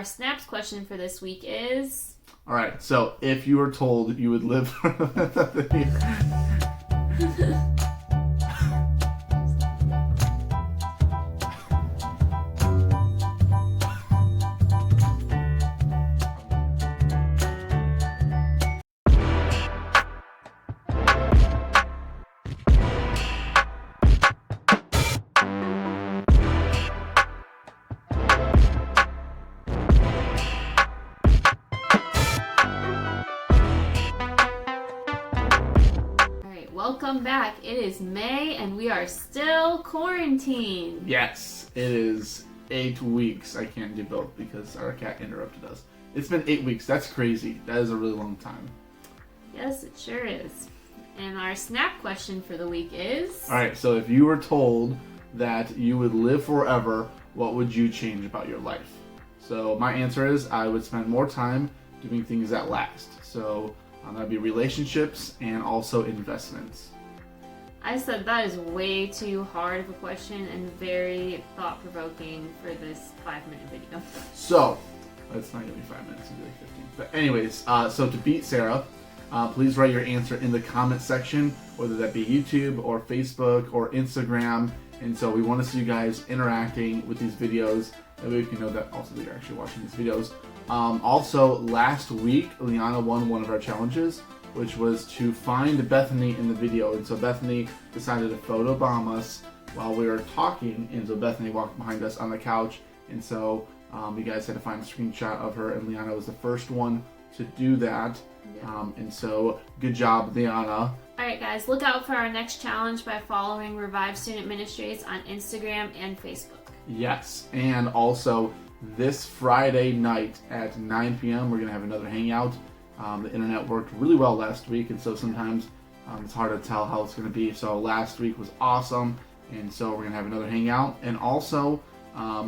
our snaps question for this week is... All right, so if you were told you would live... Welcome back. It is May and we are still quarantined. Yes, it is 8 weeks. I can't do both because our cat interrupted us. It's been 8 weeks. That's crazy. That is a really long time. Yes, it sure is. And our snap question for the week is... Alright, so if you were told that you would live forever, what would you change about your life? So my answer is I would spend more time doing things that last. So that'd be relationships and also investments. I said that is way too hard of a question and very thought-provoking for this 5-minute video. So, it's not going to be 5 minutes, it'll be like 15. But anyways, so to beat Sarah, please write your answer in the comment section, whether that be YouTube or Facebook or Instagram. And so we want to see you guys interacting with these videos. That way we can know that also that you're actually watching these videos. Also, last week, Liana won one of our challenges, which was to find Bethany in the video. And so Bethany decided to photobomb us while we were talking. And so Bethany walked behind us on the couch. And so you guys had to find a screenshot of her. And Liana was the first one to do that. Yeah. And so good job, Liana. Alright guys, look out for our next challenge by following Revive Student Ministries on Instagram and Facebook. Yes, and also this Friday night at 9 p.m. we're going to have another hangout. The internet worked really well last week, and so sometimes it's hard to tell how it's going to be. So last week was awesome, and so we're going to have another hangout. And also,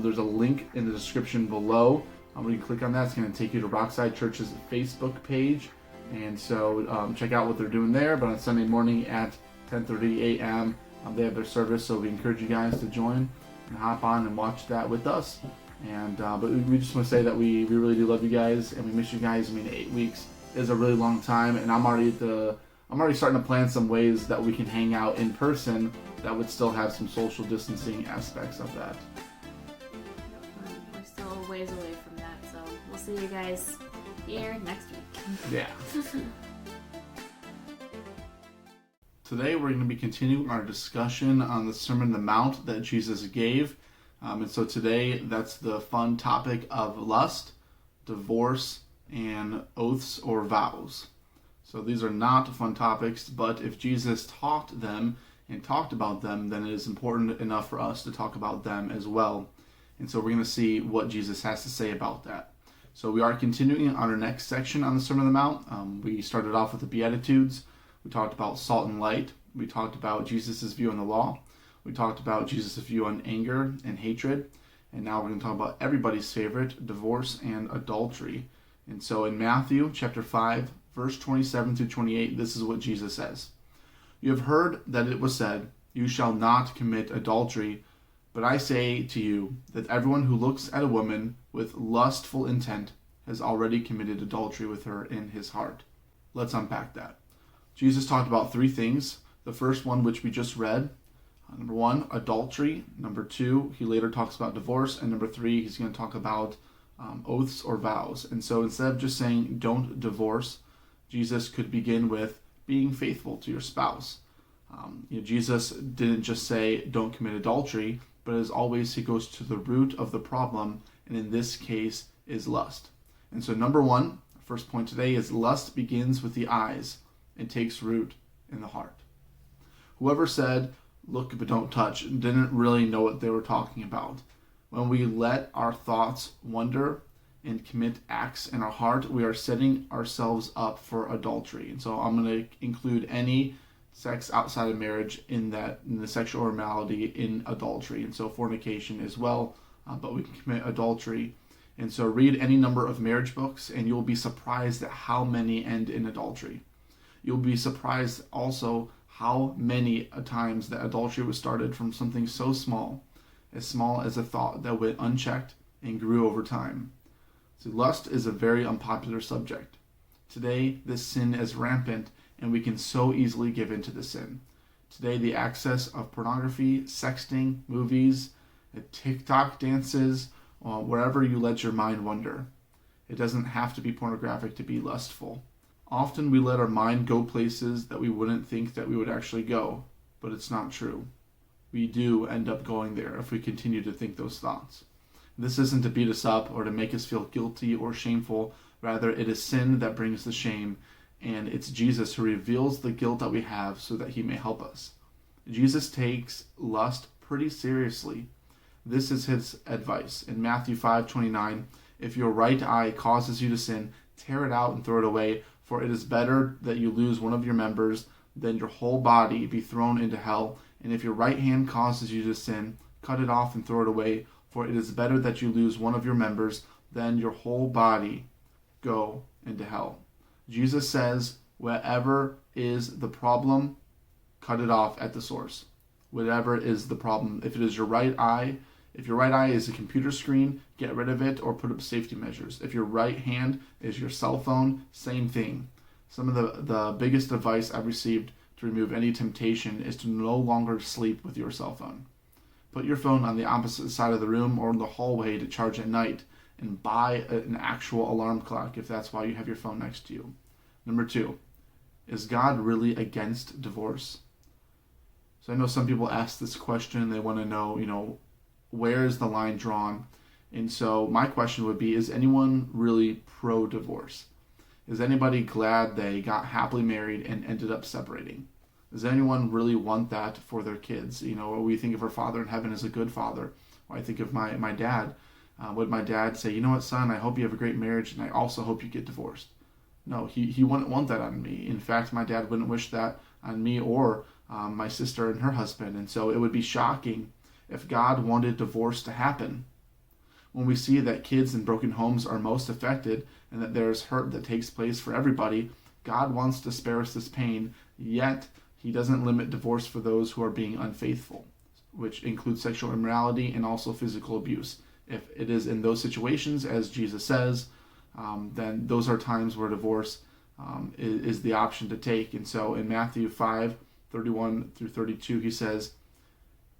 there's a link in the description below. When you click on that, it's going to take you to Rockside Church's Facebook page. And so check out what they're doing there. But on Sunday morning at 10:30 a.m., they have their service, so we encourage you guys to join and hop on and watch that with us. And but we just want to say that we really do love you guys, and we miss you guys. I mean, 8 weeks is a really long time, and I'm already starting to plan some ways that we can hang out in person that would still have some social distancing aspects of that. We're still a ways away from that, so we'll see you guys here next week. Yeah. Today we're going to be continuing our discussion on the Sermon on the Mount that Jesus gave. And so today that's the fun topic of lust, divorce, and oaths or vows. So these are not fun topics, but if Jesus taught them and talked about them, then it is important enough for us to talk about them as well. And so we're going to see what Jesus has to say about that. So we are continuing on our next section on the Sermon on the Mount. We started off with the Beatitudes. We talked about salt and light. We talked about Jesus' view on the law. We talked about Jesus' view on anger and hatred. And now we're going to talk about everybody's favorite, divorce and adultery. And so in Matthew chapter 5, verse 27 through 28, this is what Jesus says. You have heard that it was said, you shall not commit adultery. But I say to you that everyone who looks at a woman with lustful intent has already committed adultery with her in his heart. Let's unpack that. Jesus talked about 3 things. The first one, which we just read, number 1, adultery. Number 2, he later talks about divorce. And number 3, he's going to talk about oaths or vows. And so instead of just saying don't divorce, Jesus could begin with being faithful to your spouse. Jesus didn't just say don't commit adultery, but as always, he goes to the root of the problem, and in this case is lust. And so number 1, first point today is lust begins with the eyes and takes root in the heart. Whoever said, look but don't touch, didn't really know what they were talking about. When we let our thoughts wander and commit acts in our heart, we are setting ourselves up for adultery. And so I'm going to include any sex outside of marriage in the sexual immorality in adultery. And so fornication as well, but we can commit adultery. And so read any number of marriage books and you'll be surprised at how many end in adultery. You'll be surprised also how many times that adultery was started from something so small as a thought that went unchecked and grew over time. So lust is a very unpopular subject. Today, this sin is rampant, and we can so easily give in to the sin. Today, the access of pornography, sexting, movies, TikTok dances, wherever you let your mind wander. It doesn't have to be pornographic to be lustful. Often we let our mind go places that we wouldn't think that we would actually go, but it's not true. We do end up going there if we continue to think those thoughts. This isn't to beat us up or to make us feel guilty or shameful. Rather, it is sin that brings the shame, and it's Jesus who reveals the guilt that we have so that he may help us. Jesus takes lust pretty seriously. This is his advice. In Matthew 5:29, if your right eye causes you to sin, tear it out and throw it away, for it is better that you lose one of your members than your whole body be thrown into hell. And if your right hand causes you to sin, cut it off and throw it away, for it is better that you lose one of your members than your whole body go into hell. Jesus says, whatever is the problem, cut it off at the source. Whatever is the problem. If it is your right eye, if your right eye is a computer screen, get rid of it or put up safety measures. If your right hand is your cell phone, same thing. Some of the biggest advice I've received to remove any temptation is to no longer sleep with your cell phone. Put your phone on the opposite side of the room or in the hallway to charge at night, and buy an actual alarm clock if that's why you have your phone next to you. Number 2, is God really against divorce? So I know some people ask this question. They want to know, where is the line drawn? And so my question would be, is anyone really pro-divorce? Is anybody glad they got happily married and ended up separating? Does anyone really want that for their kids? We think of our Father in heaven as a good father. Or I think of my dad. Would my dad say, you know what, son, I hope you have a great marriage, and I also hope you get divorced? No, he wouldn't want that on me. In fact, my dad wouldn't wish that on me or my sister and her husband. And so it would be shocking if God wanted divorce to happen. When we see that kids in broken homes are most affected and that there's hurt that takes place for everybody, God wants to spare us this pain, yet he doesn't limit divorce for those who are being unfaithful, which includes sexual immorality and also physical abuse. If it is in those situations, as Jesus says, then those are times where divorce is the option to take. And so in Matthew 5:31 through 32, he says,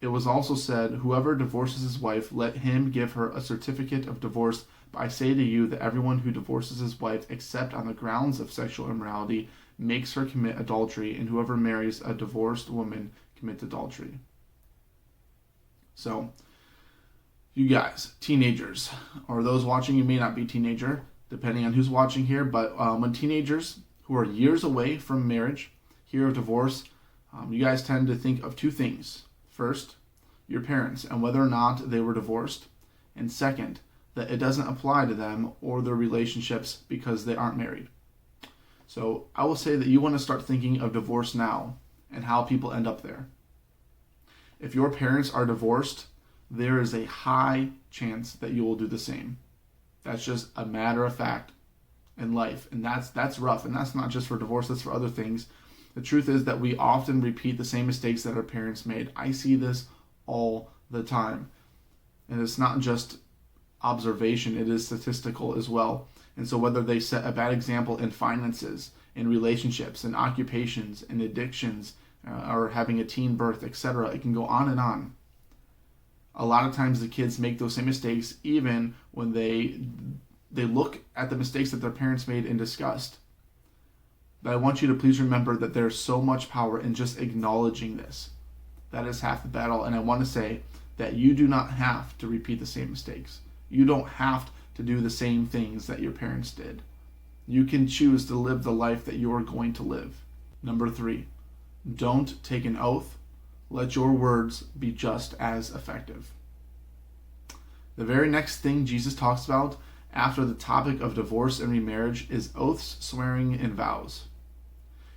it was also said, whoever divorces his wife, let him give her a certificate of divorce. But I say to you that everyone who divorces his wife, except on the grounds of sexual immorality, makes her commit adultery, and whoever marries a divorced woman commits adultery. So, you guys, teenagers, or those watching, you may not be teenager, depending on who's watching here, but when teenagers who are years away from marriage hear of divorce, you guys tend to think of two things. First, your parents and whether or not they were divorced. And second, that it doesn't apply to them or their relationships because they aren't married. So I will say that you want to start thinking of divorce now and how people end up there. If your parents are divorced, there is a high chance that you will do the same. That's just a matter of fact in life. And that's rough. And that's not just for divorce, that's for other things. The truth is that we often repeat the same mistakes that our parents made. I see this all the time. And it's not just observation, it is statistical as well. And so whether they set a bad example in finances, in relationships, in occupations, in addictions, or having a teen birth, etc., it can go on and on. A lot of times the kids make those same mistakes even when they look at the mistakes that their parents made in disgust. But I want you to please remember that there's so much power in just acknowledging this. That is half the battle. And I want to say that you do not have to repeat the same mistakes. You don't have to do the same things that your parents did. You can choose to live the life that you are going to live. Number 3, don't take an oath. Let your words be just as effective. The very next thing Jesus talks about after the topic of divorce and remarriage is oaths, swearing, and vows.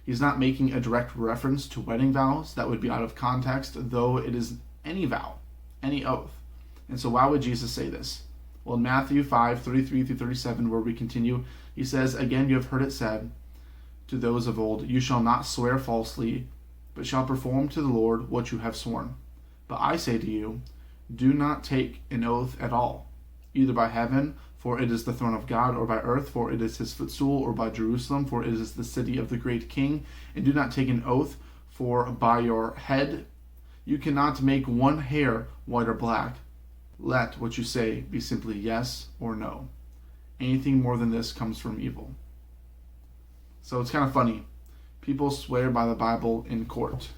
He's not making a direct reference to wedding vows. That would be out of context, though it is any vow, any oath. And so why would Jesus say this? Well, in Matthew 5:33 through 37, where we continue, he says, again, you have heard it said to those of old, you shall not swear falsely, but shall perform to the Lord what you have sworn. But I say to you, do not take an oath at all, either by heaven, For it is the throne of God, or by earth, for it is his footstool, or by Jerusalem, for it is the city of the great king. And do not take an oath, for by your head you cannot make one hair white or black. Let what you say be simply yes or no. Anything more than this comes from evil. So it's kind of funny. People swear by the Bible in court.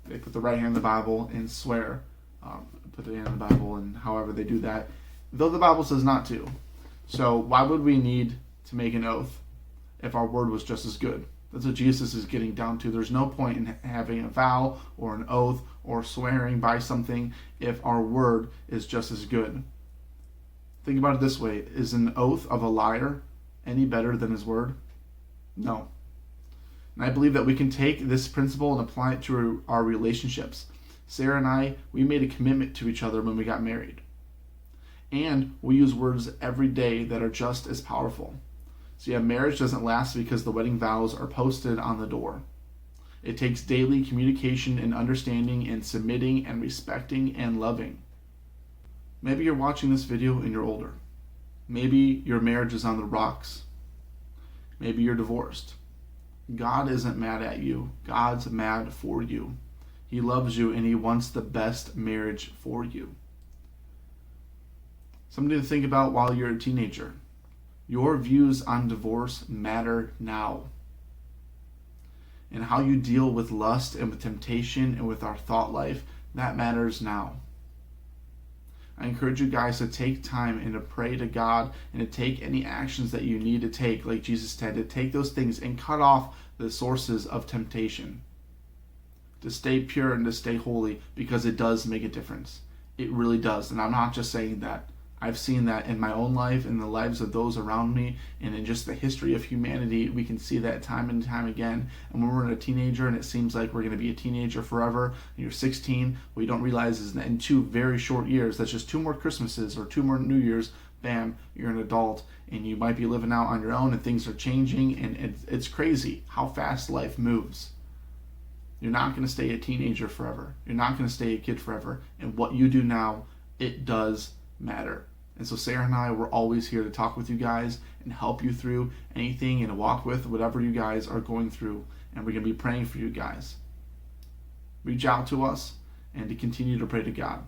They put the right hand in the Bible and swear. Put the hand in the Bible, and however they do that, though the Bible says not to. So why would we need to make an oath if our word was just as good? That's what Jesus is getting down to. There's no point in having a vow or an oath or swearing by something if our word is just as good. Think about it this way. Is an oath of a liar any better than his word? No. And I believe that we can take this principle and apply it to our relationships. Sarah and I, we made a commitment to each other when we got married. And we use words every day that are just as powerful. So yeah, marriage doesn't last because the wedding vows are posted on the door. It takes daily communication and understanding and submitting and respecting and loving. Maybe you're watching this video and you're older. Maybe your marriage is on the rocks. Maybe you're divorced. God isn't mad at you. God's mad for you. He loves you and he wants the best marriage for you. Something to think about while you're a teenager. Your views on divorce matter now. And how you deal with lust and with temptation and with our thought life, that matters now. I encourage you guys to take time and to pray to God and to take any actions that you need to take, like Jesus said, to take those things and cut off the sources of temptation. To stay pure and to stay holy, because it does make a difference. It really does. And I'm not just saying that. I've seen that in my own life, in the lives of those around me, and in just the history of humanity. We can see that time and time again. And when we're a teenager and it seems like we're going to be a teenager forever, and you're 16, what you don't realize is that in 2 very short years, that's just 2 more Christmases or 2 more New Year's, bam, you're an adult, and you might be living out on your own, and things are changing, and it's crazy how fast life moves. You're not going to stay a teenager forever. You're not going to stay a kid forever. And what you do now, it does matter. And so Sarah and I, we're always here to talk with you guys and help you through anything and walk with whatever you guys are going through. And we're going to be praying for you guys. Reach out to us and to continue to pray to God.